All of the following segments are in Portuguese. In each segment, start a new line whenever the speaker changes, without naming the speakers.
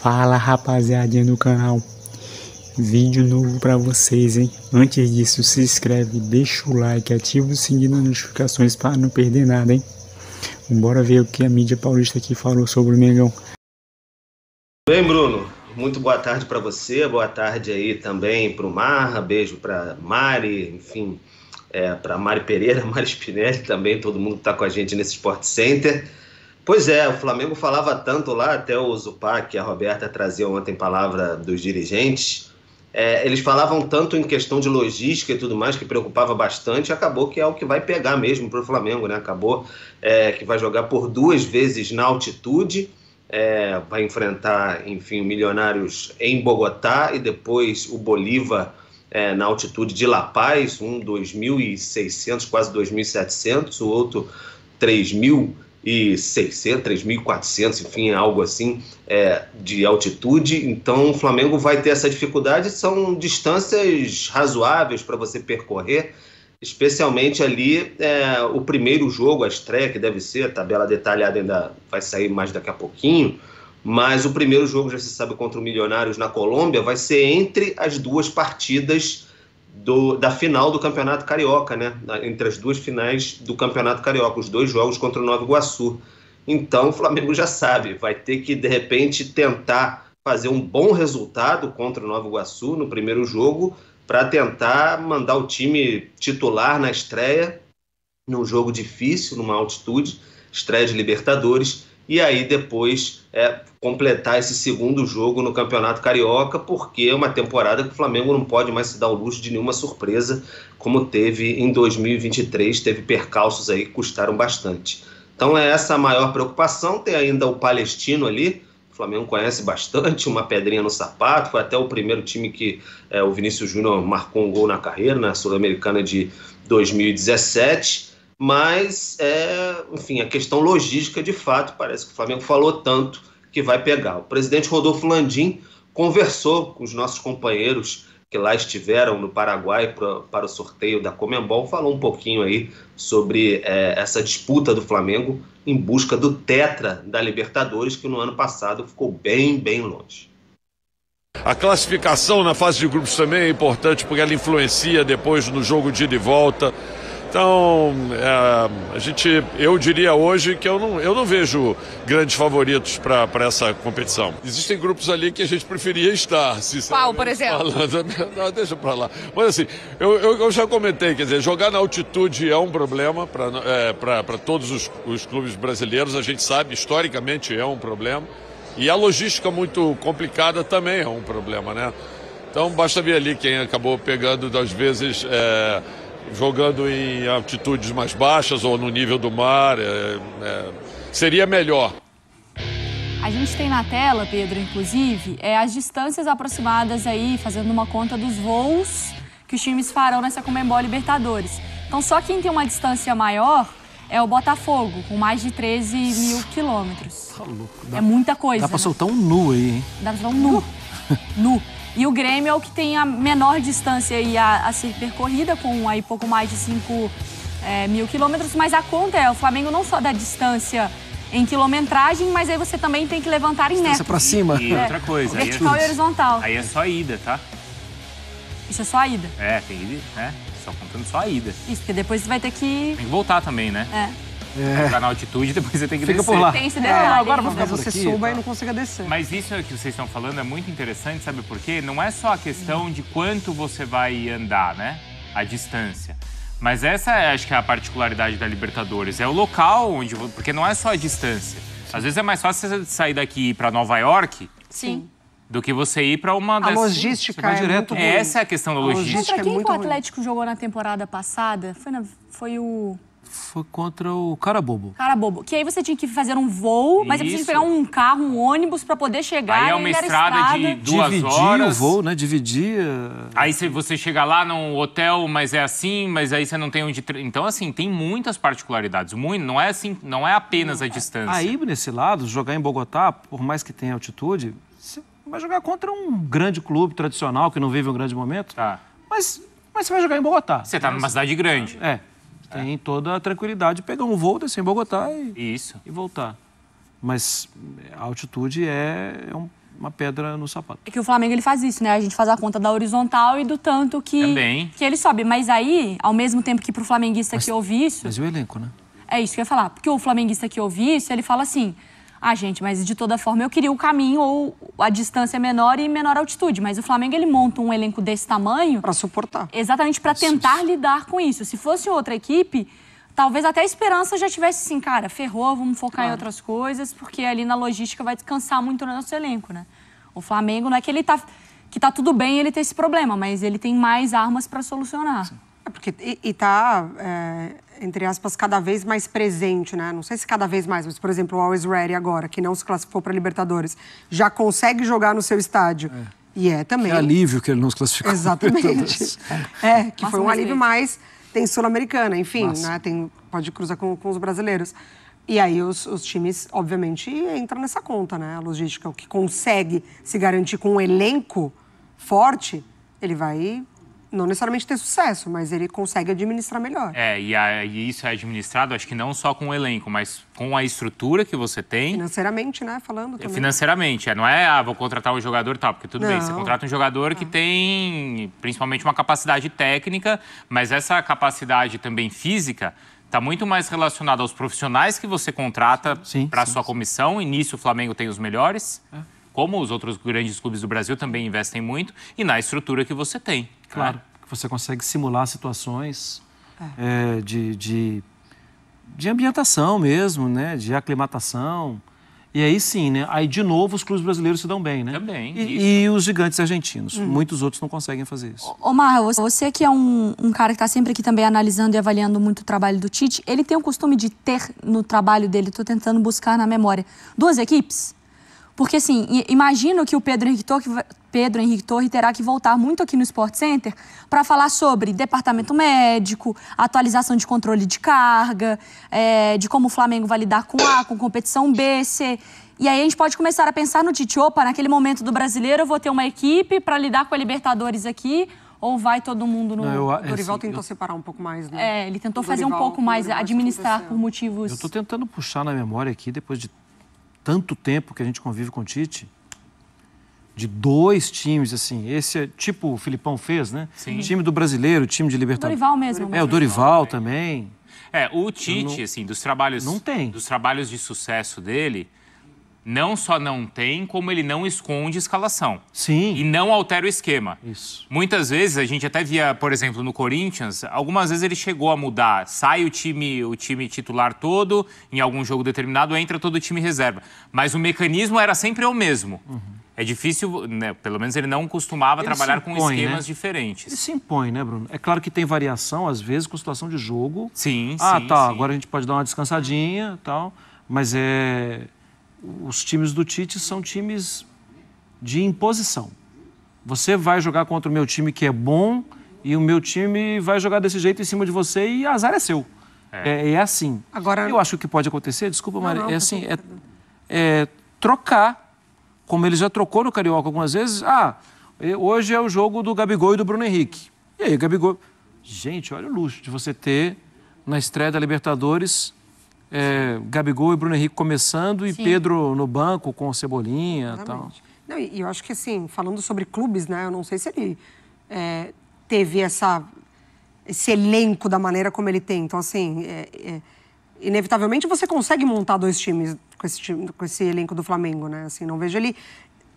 Fala, rapaziadinha do canal. Vídeo novo pra vocês, hein? Antes disso, se inscreve, deixa o like, ativa o sininho das notificações para não perder nada, hein? Bora ver o que a mídia paulista aqui falou sobre o Mengão.
Bem, Bruno, muito boa tarde para você, boa tarde aí também para o Marra, beijo para Mari, enfim, para Mari Pereira, Mari Spinelli também, todo mundo que está com a gente nesse Sport Center. Pois é, o Flamengo falava tanto lá, até o Zupac e a Roberta traziam ontem palavra dos dirigentes, eles falavam tanto em questão de logística e tudo mais, que preocupava bastante, acabou que é o que vai pegar mesmo para o Flamengo, né? Acabou que vai jogar por 2 vezes na altitude, vai enfrentar, enfim, o Milionários em Bogotá e depois o Bolívar na altitude de La Paz, um 2.600, quase 2.700, o outro 3.600, 3.400, enfim, algo assim de altitude. Então o Flamengo vai ter essa dificuldade, são distâncias razoáveis para você percorrer, especialmente ali o primeiro jogo, a estreia, que deve ser, a tabela detalhada ainda vai sair mais daqui a pouquinho, mas o primeiro jogo, já se sabe, contra o Milionários na Colômbia, vai ser entre as 2 partidas da final do Campeonato Carioca, né? Entre as 2 finais do Campeonato Carioca, os 2 jogos contra o Nova Iguaçu. Então o Flamengo já sabe, vai ter que de repente tentar fazer um bom resultado contra o Nova Iguaçu no primeiro jogo, para tentar mandar o time titular na estreia, num jogo difícil, numa altitude, estreia de Libertadores, e aí depois completar esse segundo jogo no Campeonato Carioca, porque é uma temporada que o Flamengo não pode mais se dar o luxo de nenhuma surpresa, como teve em 2023, teve percalços aí que custaram bastante. Então é essa a maior preocupação. Tem ainda o Palestino ali, o Flamengo conhece bastante, uma pedrinha no sapato, foi até o primeiro time que o Vinícius Júnior marcou um gol na carreira, na Sul-Americana de 2017, mas, enfim, a questão logística, de fato, parece que o Flamengo falou tanto que vai pegar. O presidente Rodolfo Landim conversou com os nossos companheiros que lá estiveram no Paraguai para o sorteio da Conmebol, falou um pouquinho aí sobre essa disputa do Flamengo em busca do tetra da Libertadores, que no ano passado ficou bem, bem longe.
A classificação na fase de grupos também é importante, porque ela influencia depois no jogo de ida e volta. Então, eu diria hoje que eu não vejo grandes favoritos para essa competição. Existem grupos ali que a gente preferia estar.
Qual, por exemplo?
Não, deixa para lá. Mas assim, eu já comentei, quer dizer, jogar na altitude é um problema para todos os clubes brasileiros, a gente sabe, historicamente é um problema. E a logística muito complicada também é um problema, né? Então, basta ver ali quem acabou pegando, às vezes, jogando em altitudes mais baixas ou no nível do mar, seria melhor.
A gente tem na tela, Pedro, inclusive, as distâncias aproximadas aí, fazendo uma conta dos voos que os times farão nessa Conmebol Libertadores. Então, só quem tem uma distância maior é o Botafogo, com mais de 13.000 quilômetros.
Tá louco.
É muita coisa.
Dá pra soltar um nu aí, hein?
Dá pra soltar um nu. Nu. E o Grêmio é o que tem a menor distância aí a ser percorrida, com aí pouco mais de 5.000 quilômetros, mas a conta o Flamengo não só dá distância em quilometragem, mas aí você também tem que levantar em metros.
Pra cima.
E outra coisa,
vertical e horizontal.
Aí é só a ida, tá?
Isso é só a ida.
Tem ida, né? Só contando só a ida.
Isso, porque depois você vai ter que...
Tem que voltar também, né? Ficar na altitude, depois você tem que
Fica
descer.
por lá.
Tem esse detalhe.
Agora vou ficar por
você
aqui,
suba
tá?
e não consiga descer.
Mas isso que vocês estão falando é muito interessante, sabe por quê? Não é só a questão de quanto você vai andar, né? A distância. Mas essa acho que é a particularidade da Libertadores. É o local onde... Porque não é só a distância. Às vezes é mais fácil você sair daqui e ir pra Nova York...
Sim.
Do que você ir pra uma dessas...
A logística é muito ruim.
Essa é a questão da logística.
Contra quem que o Atlético jogou na temporada passada? Foi o...
Foi contra o Carabobo.
Carabobo. Que aí você tinha que fazer um voo, mas você tinha que pegar um carro, um ônibus pra poder chegar.
Aí é uma estrada de 2 horas.
Dividia o voo, né? Dividia.
Aí você chega lá num hotel, mas é assim, mas aí você não tem onde... Então, assim, tem muitas particularidades. Não é assim, não é apenas a distância.
Aí, nesse lado, jogar em Bogotá, por mais que tenha altitude, você vai jogar contra um grande clube tradicional que não vive um grande momento.
Tá.
Mas você vai jogar em Bogotá.
Você tá numa cidade grande.
Tem toda a tranquilidade de pegar um voo, descer em Bogotá e voltar. Mas a altitude é uma pedra no sapato.
É que o Flamengo ele faz isso, né? A gente faz a conta da horizontal e do tanto que ele sobe. Mas aí, ao mesmo tempo que pro flamenguista que ouve isso...
Mas e o elenco, né?
É isso que eu ia falar. Porque o flamenguista que ouve isso, ele fala assim... Ah, gente, mas de toda forma eu queria o caminho ou a distância menor e menor altitude. Mas o Flamengo, ele monta um elenco desse tamanho...
Para suportar.
Exatamente, para tentar lidar com isso. Se fosse outra equipe, talvez até a esperança já tivesse assim, cara, ferrou, vamos focar em outras coisas, porque ali na logística vai descansar muito no nosso elenco, né? O Flamengo não é que ele tá tudo bem ele ter esse problema, mas ele tem mais armas para solucionar.
É porque tá, entre aspas, cada vez mais presente, né? Não sei se cada vez mais, mas, por exemplo, o Always Ready agora, que não se classificou para Libertadores, já consegue jogar no seu estádio. E também...
Que alívio que ele não se classificou.
Exatamente. Que foi um alívio mais... Tem Sul-Americana, enfim, né? Pode cruzar com os brasileiros. E aí os times, obviamente, entram nessa conta, né? A logística, o que consegue se garantir com um elenco forte, ele vai não necessariamente ter sucesso, mas ele consegue administrar melhor.
E isso é administrado, acho que não só com o elenco, mas com a estrutura que você tem.
Financeiramente, né? Falando também.
Financeiramente, não é, vou contratar um jogador e tal, porque tudo bem, você contrata um jogador que tem, principalmente, uma capacidade técnica, mas essa capacidade também física está muito mais relacionada aos profissionais que você contrata para a sua comissão, e nisso o Flamengo tem os melhores, como os outros grandes clubes do Brasil também investem muito, e na estrutura que você tem.
Claro, que você consegue simular situações de ambientação mesmo, né? De aclimatação. E aí sim, né? Aí de novo os clubes brasileiros se dão bem, né?
Também.
E os gigantes argentinos. Muitos outros não conseguem fazer isso.
Omar, você que é um cara que está sempre aqui também analisando e avaliando muito o trabalho do Tite, ele tem o costume de ter no trabalho dele, estou tentando buscar na memória, 2 equipes? Porque, assim, imagino que o Pedro Henrique Torre terá que voltar muito aqui no Sport Center para falar sobre departamento médico, atualização de controle de carga, de como o Flamengo vai lidar com com competição B, C. E aí a gente pode começar a pensar no Tite, naquele momento do brasileiro eu vou ter uma equipe para lidar com a Libertadores aqui, ou vai todo mundo no...
O Dorival tentou separar um pouco mais, né?
Ele tentou fazer um pouco mais, administrar por motivos...
Eu estou tentando puxar na memória aqui, depois de tanto tempo que a gente convive com o Tite, de 2 times, assim, esse é tipo o Filipão fez, né?
Sim.
Time do Brasileiro, time de Libertadores.
Dorival mesmo.
O Dorival também.
O Tite, assim, dos trabalhos...
Não tem.
Dos trabalhos de sucesso dele, não só não tem, como ele não esconde escalação.
Sim.
E não altera o esquema.
Isso.
Muitas vezes, a gente até via, por exemplo, no Corinthians, algumas vezes ele chegou a mudar. Sai o time titular todo, em algum jogo determinado, entra todo o time reserva. Mas o mecanismo era sempre o mesmo. É difícil, né? Pelo menos ele não costumava trabalhar com esquemas diferentes.
Ele se impõe, né, Bruno? É claro que tem variação, às vezes, com situação de jogo.
Sim, sim.
Agora a gente pode dar uma descansadinha e tal, mas os times do Tite são times de imposição. Você vai jogar contra o meu time que é bom e o meu time vai jogar desse jeito em cima de você e azar é seu. É assim.
Agora...
Eu acho que o que pode acontecer, desculpa, Maria, trocar, como ele já trocou no Carioca algumas vezes. Hoje é o jogo do Gabigol e do Bruno Henrique. E aí, Gabigol... Gente, olha o luxo de você ter na estreia da Libertadores... Gabigol e Bruno Henrique começando e Pedro no banco com Cebolinha e tal.
Não, e eu acho que, assim, falando sobre clubes, né? Eu não sei se ele teve esse elenco da maneira como ele tem. Então, assim, inevitavelmente você consegue montar 2 times com esse elenco do Flamengo, né? Assim, não vejo ele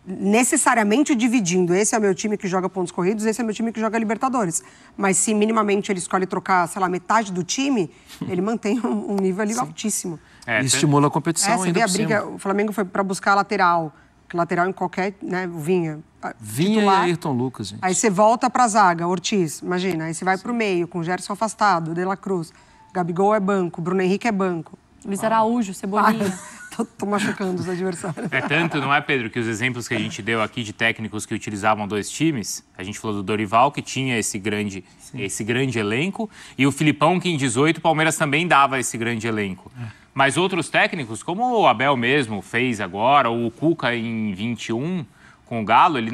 necessariamente dividindo. Esse é o meu time que joga pontos corridos, esse é o meu time que joga Libertadores. Mas se minimamente ele escolhe trocar, sei lá, metade do time, ele mantém um nível ali altíssimo.
E estimula a competição
você
ainda
vê a
por
briga,
cima.
o Flamengo foi para buscar lateral, que lateral em qualquer, né, Vinha
titular, e Ayrton Lucas, gente.
Aí você volta pra zaga, Ortiz, imagina, aí você vai pro meio, com o Gerson afastado, De La Cruz, Gabigol é banco, Bruno Henrique é banco.
Luiz Araújo, Cebolinha.
Tô machucando os adversários.
Tanto, não é, Pedro, que os exemplos que a gente deu aqui de técnicos que utilizavam 2 times, a gente falou do Dorival, que tinha esse grande elenco, e o Filipão, que em 18 o Palmeiras também dava esse grande elenco. Mas outros técnicos, como o Abel mesmo fez agora, ou o Cuca em 21, com o Galo, ele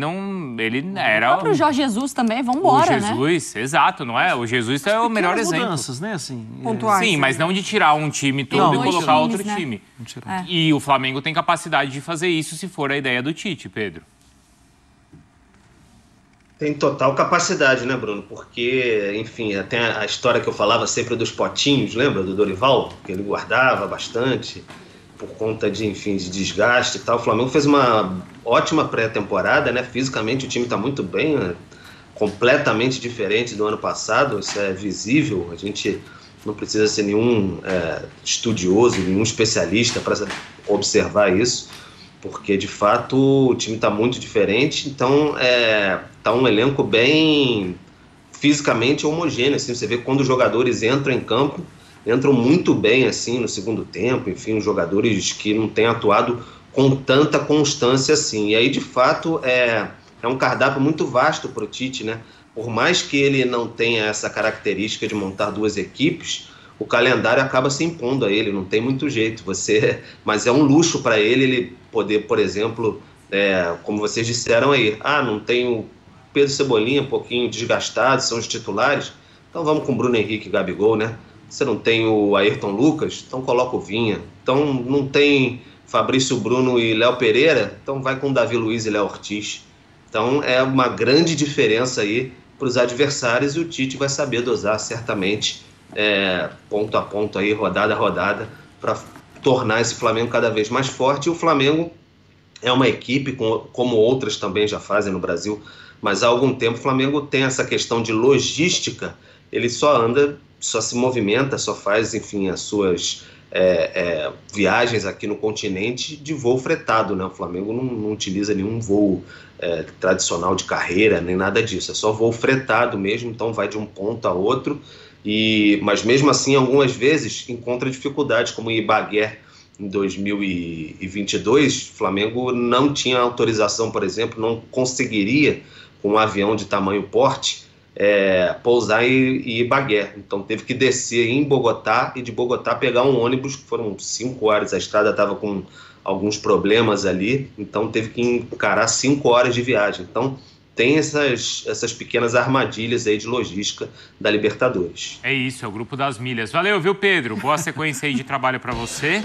era...
O próprio Jorge Jesus também, vambora, né?
O Jesus, exato, não é? O Jesus é o melhor exemplo.
Mudanças, né? Assim,
pontuais.
Sim, mas não de tirar um time todo e colocar outro time. E o Flamengo tem capacidade de fazer isso se for a ideia do Tite, Pedro.
Tem total capacidade, né, Bruno? Porque, enfim, tem a história que eu falava sempre dos potinhos, lembra? Do Dorival, que ele guardava bastante por conta de, enfim, de desgaste e tal. O Flamengo fez uma ótima pré-temporada, né? Fisicamente o time está muito bem, né? Completamente diferente do ano passado, isso é visível. A gente não precisa ser nenhum estudioso, nenhum especialista para observar isso, porque de fato o time está muito diferente, então tá um elenco bem fisicamente homogêneo, assim, você vê quando os jogadores entram em campo, entram muito bem assim no segundo tempo, enfim, os jogadores que não têm atuado com tanta constância assim, e aí de fato é um cardápio muito vasto para o Tite, né? Por mais que ele não tenha essa característica de montar duas equipes, o calendário acaba se impondo a ele, não tem muito jeito. Mas é um luxo para ele poder, por exemplo, como vocês disseram aí, não tem o Pedro Cebolinha um pouquinho desgastado, são os titulares, então vamos com Bruno Henrique e Gabigol, né? Você não tem o Ayrton Lucas, então coloca o Vinha. Então não tem Fabrício Bruno e Léo Pereira, então vai com Davi Luiz e Léo Ortiz. Então é uma grande diferença aí para os adversários e o Tite vai saber dosar certamente ponto a ponto aí, rodada a rodada, para tornar esse Flamengo cada vez mais forte. E o Flamengo é uma equipe, como outras também já fazem no Brasil, mas há algum tempo o Flamengo tem essa questão de logística, ele só se movimenta, só faz, enfim, as suas viagens aqui no continente de voo fretado, né? O Flamengo não utiliza nenhum voo tradicional de carreira, nem nada disso, é só voo fretado mesmo, então vai de um ponto a outro. Mas mesmo assim, algumas vezes encontra dificuldades, como em Ibagué em 2022, o Flamengo não tinha autorização, por exemplo, não conseguiria, com um avião de tamanho porte, pousar em Ibagué. Então teve que descer em Bogotá e de Bogotá pegar um ônibus, que foram 5 horas, a estrada estava com alguns problemas ali, então teve que encarar 5 horas de viagem. Então tem essas pequenas armadilhas aí de logística da Libertadores.
É isso, é o grupo das milhas. Valeu, viu, Pedro? Boa sequência aí de trabalho para você.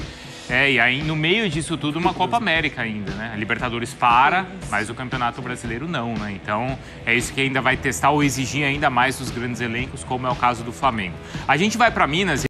E aí no meio disso tudo uma Copa América ainda, né? A Libertadores para, mas o Campeonato Brasileiro não, né? Então é isso que ainda vai testar ou exigir ainda mais dos grandes elencos, como é o caso do Flamengo. A gente vai para Minas.